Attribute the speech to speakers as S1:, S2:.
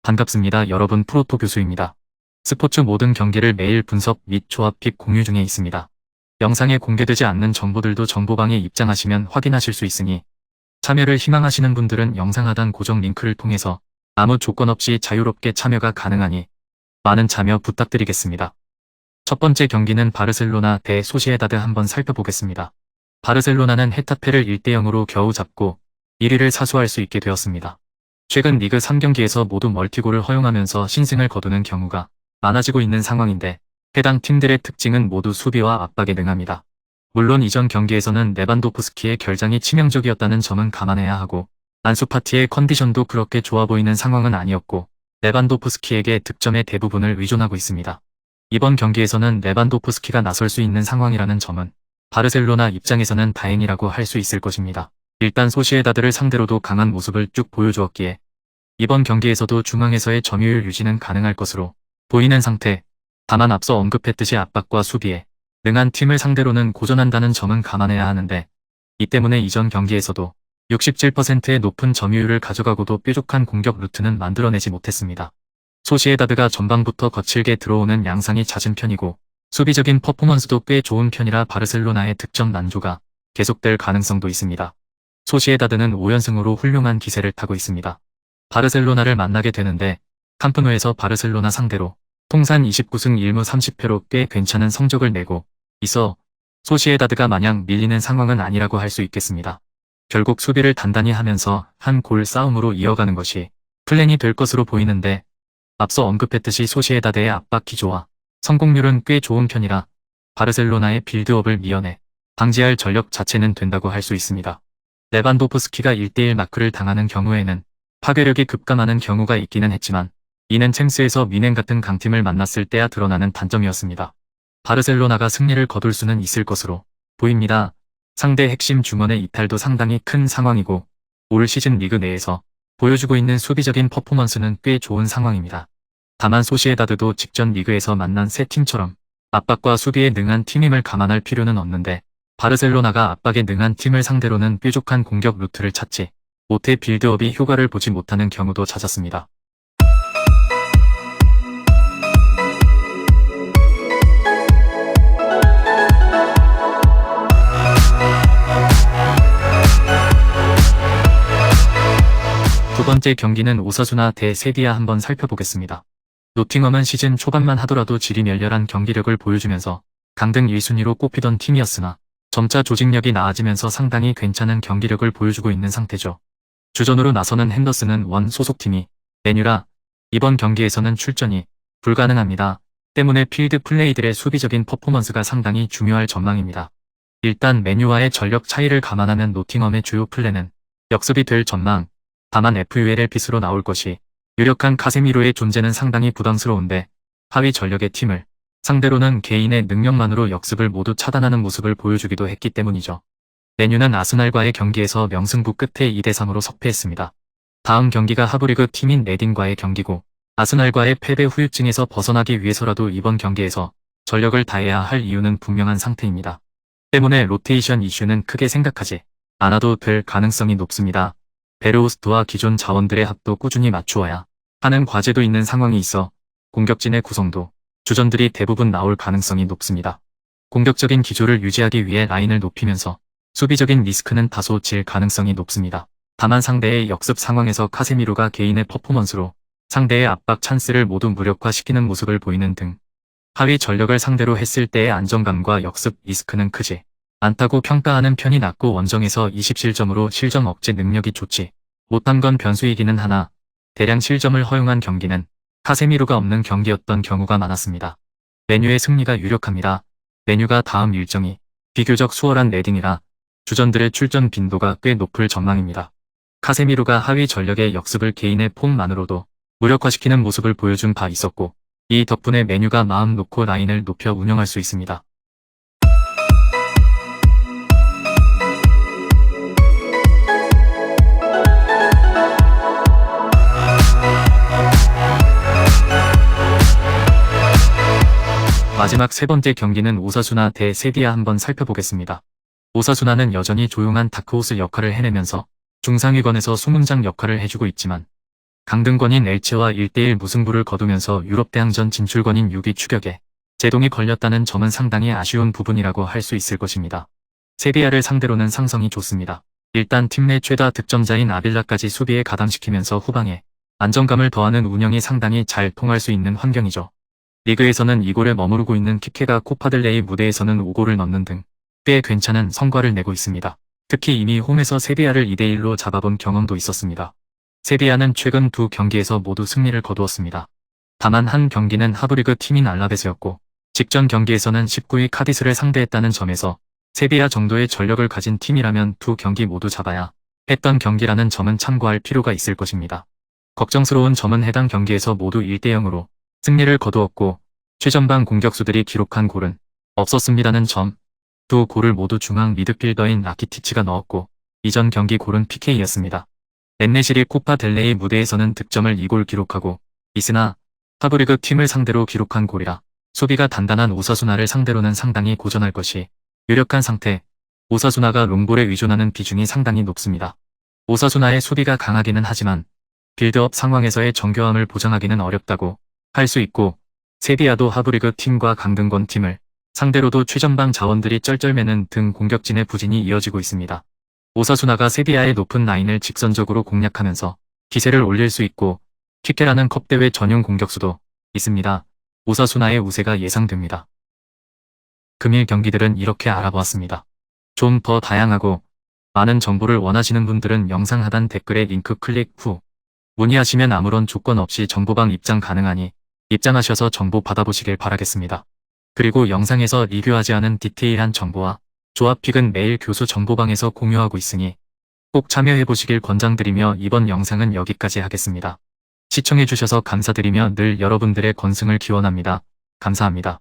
S1: 반갑습니다. 여러분, 프로토 교수입니다. 스포츠 모든 경기를 매일 분석 및 조합 픽 공유 중에 있습니다. 영상에 공개되지 않는 정보들도 정보방에 입장하시면 확인하실 수 있으니 참여를 희망하시는 분들은 영상 하단 고정 링크를 통해서 아무 조건 없이 자유롭게 참여가 가능하니 많은 참여 부탁드리겠습니다. 첫 번째 경기는 바르셀로나 대 소시에다드 한번 살펴보겠습니다. 바르셀로나는 헤타페를 1대0으로 겨우 잡고 1위를 사수할 수 있게 되었습니다. 최근 리그 3경기에서 모두 멀티골을 허용하면서 신승을 거두는 경우가 많아지고 있는 상황인데 해당 팀들의 특징은 모두 수비와 압박에 능합니다. 물론 이전 경기에서는 레반도프스키의 결장이 치명적이었다는 점은 감안해야 하고 안수파티의 컨디션도 그렇게 좋아 보이는 상황은 아니었고 레반도프스키에게 득점의 대부분을 의존하고 있습니다. 이번 경기에서는 레반도프스키가 나설 수 있는 상황이라는 점은 바르셀로나 입장에서는 다행이라고 할 수 있을 것입니다. 일단 소시에다드를 상대로도 강한 모습을 쭉 보여주었기에 이번 경기에서도 중앙에서의 점유율 유지는 가능할 것으로 보이는 상태. 다만 앞서 언급했듯이 압박과 수비에 능한 팀을 상대로는 고전한다는 점은 감안해야 하는데 이 때문에 이전 경기에서도 67%의 높은 점유율을 가져가고도 뾰족한 공격 루트는 만들어내지 못했습니다. 소시에다드가 전방부터 거칠게 들어오는 양상이 잦은 편이고 수비적인 퍼포먼스도 꽤 좋은 편이라 바르셀로나의 득점 난조가 계속될 가능성도 있습니다. 소시에다드는 5연승으로 훌륭한 기세를 타고 있습니다. 바르셀로나를 만나게 되는데 캄프누에서 바르셀로나 상대로 통산 29승 1무 30패로 꽤 괜찮은 성적을 내고 있어 소시에다드가 마냥 밀리는 상황은 아니라고 할 수 있겠습니다. 결국 수비를 단단히 하면서 한 골 싸움으로 이어가는 것이 플랜이 될 것으로 보이는데 앞서 언급했듯이 소시에다드의 압박 기조와 성공률은 꽤 좋은 편이라 바르셀로나의 빌드업을 미연에 방지할 전력 자체는 된다고 할 수 있습니다. 레반도프스키가 1대1 마크를 당하는 경우에는 파괴력이 급감하는 경우가 있기는 했지만 이는 챔스에서 미넨 같은 강팀을 만났을 때야 드러나는 단점이었습니다. 바르셀로나가 승리를 거둘 수는 있을 것으로 보입니다. 상대 핵심 중원의 이탈도 상당히 큰 상황이고 올 시즌 리그 내에서 보여주고 있는 수비적인 퍼포먼스는 꽤 좋은 상황입니다. 다만 소시에다드도 직전 리그에서 만난 세 팀처럼 압박과 수비에 능한 팀임을 감안할 필요는 없는데 바르셀로나가 압박에 능한 팀을 상대로는 뾰족한 공격 루트를 찾지 못해 빌드업이 효과를 보지 못하는 경우도 잦았습니다. 두 번째 경기는 오사수나 대 세비야 한번 살펴보겠습니다. 노팅엄은 시즌 초반만 하더라도 질이 멸렬한 경기력을 보여주면서 강등 1순위로 꼽히던 팀이었으나 점차 조직력이 나아지면서 상당히 괜찮은 경기력을 보여주고 있는 상태죠. 주전으로 나서는 핸더슨은 원 소속팀이 맨유라 이번 경기에서는 출전이 불가능합니다. 때문에 필드 플레이들의 수비적인 퍼포먼스가 상당히 중요할 전망입니다. 일단 맨유와의 전력 차이를 감안하면 노팅엄의 주요 플랜은 역습이 될 전망. 다만 FULL 핏으로 나올 것이 유력한 카세미로의 존재는 상당히 부담스러운데 하위 전력의 팀을 상대로는 개인의 능력만으로 역습을 모두 차단하는 모습을 보여주기도 했기 때문이죠. 맨유는 아스날과의 경기에서 명승부 끝에 2대3으로 석패했습니다. 다음 경기가 하부리그 팀인 레딩과의 경기고 아스날과의 패배 후유증에서 벗어나기 위해서라도 이번 경기에서 전력을 다해야 할 이유는 분명한 상태입니다. 때문에 로테이션 이슈는 크게 생각하지 않아도 될 가능성이 높습니다. 베르호스트와 기존 자원들의 합도 꾸준히 맞추어야 하는 과제도 있는 상황이 있어 공격진의 구성도 주전들이 대부분 나올 가능성이 높습니다. 공격적인 기조를 유지하기 위해 라인을 높이면서 수비적인 리스크는 다소 질 가능성이 높습니다. 다만 상대의 역습 상황에서 카세미로가 개인의 퍼포먼스로 상대의 압박 찬스를 모두 무력화시키는 모습을 보이는 등 하위 전력을 상대로 했을 때의 안정감과 역습 리스크는 크지 않다고 평가하는 편이 낮고 원정에서 27점으로 실점 억제 능력이 좋지 못한 건 변수이기는 하나 대량 실점을 허용한 경기는 카세미로가 없는 경기였던 경우가 많았습니다. 맨유의 승리가 유력합니다. 맨유가 다음 일정이 비교적 수월한 레딩이라 주전들의 출전 빈도가 꽤 높을 전망입니다. 카세미로가 하위 전력의 역습을 개인의 폼만으로도 무력화시키는 모습을 보여준 바 있었고 이 덕분에 맨유가 마음 놓고 라인을 높여 운영할 수 있습니다. 마지막 세 번째 경기는 오사수나 대 세비야 한번 살펴보겠습니다. 오사수나는 여전히 조용한 다크호스 역할을 해내면서 중상위권에서 소문장 역할을 해주고 있지만 강등권인 엘체와 1대1 무승부를 거두면서 유럽 대항전 진출권인 6위 추격에 제동이 걸렸다는 점은 상당히 아쉬운 부분이라고 할 수 있을 것입니다. 세비야를 상대로는 상성이 좋습니다. 일단 팀 내 최다 득점자인 아빌라까지 수비에 가담시키면서 후방에 안정감을 더하는 운영이 상당히 잘 통할 수 있는 환경이죠. 리그에서는 2골에 머무르고 있는 키케가 코파델레이 무대에서는 5골을 넣는 등 꽤 괜찮은 성과를 내고 있습니다. 특히 이미 홈에서 세비야를 2대1로 잡아본 경험도 있었습니다. 세비야는 최근 두 경기에서 모두 승리를 거두었습니다. 다만 한 경기는 하브리그 팀인 알라베스였고 직전 경기에서는 19위 카디스를 상대했다는 점에서 세비야 정도의 전력을 가진 팀이라면 두 경기 모두 잡아야 했던 경기라는 점은 참고할 필요가 있을 것입니다. 걱정스러운 점은 해당 경기에서 모두 1대0으로 승리를 거두었고 최전방 공격수들이 기록한 골은 없었습니다는 점. 두 골을 모두 중앙 미드필더인 라키티치가 넣었고 이전 경기 골은 PK였습니다. 엔네실이 코파 델레이 무대에서는 득점을 2골 기록하고 있으나 하브리그 팀을 상대로 기록한 골이라 수비가 단단한 오사수나를 상대로는 상당히 고전할 것이 유력한 상태. 오사수나가 롱볼에 의존하는 비중이 상당히 높습니다. 오사수나의 수비가 강하기는 하지만 빌드업 상황에서의 정교함을 보장하기는 어렵다고 할 수 있고 세비야도 하브리그 팀과 강등권 팀을 상대로도 최전방 자원들이 쩔쩔매는 등 공격진의 부진이 이어지고 있습니다. 오사수나가 세비야의 높은 라인을 직선적으로 공략하면서 기세를 올릴 수 있고 키케라는 컵대회 전용 공격수도 있습니다. 오사수나의 우세가 예상됩니다. 금일 경기들은 이렇게 알아보았습니다. 좀 더 다양하고 많은 정보를 원하시는 분들은 영상 하단 댓글에 링크 클릭 후 문의하시면 아무런 조건 없이 정보방 입장 가능하니 입장하셔서 정보 받아보시길 바라겠습니다. 그리고 영상에서 리뷰하지 않은 디테일한 정보와 조합픽은 매일 교수 정보방에서 공유하고 있으니 꼭 참여해보시길 권장드리며 이번 영상은 여기까지 하겠습니다. 시청해주셔서 감사드리며 늘 여러분들의 건승을 기원합니다. 감사합니다.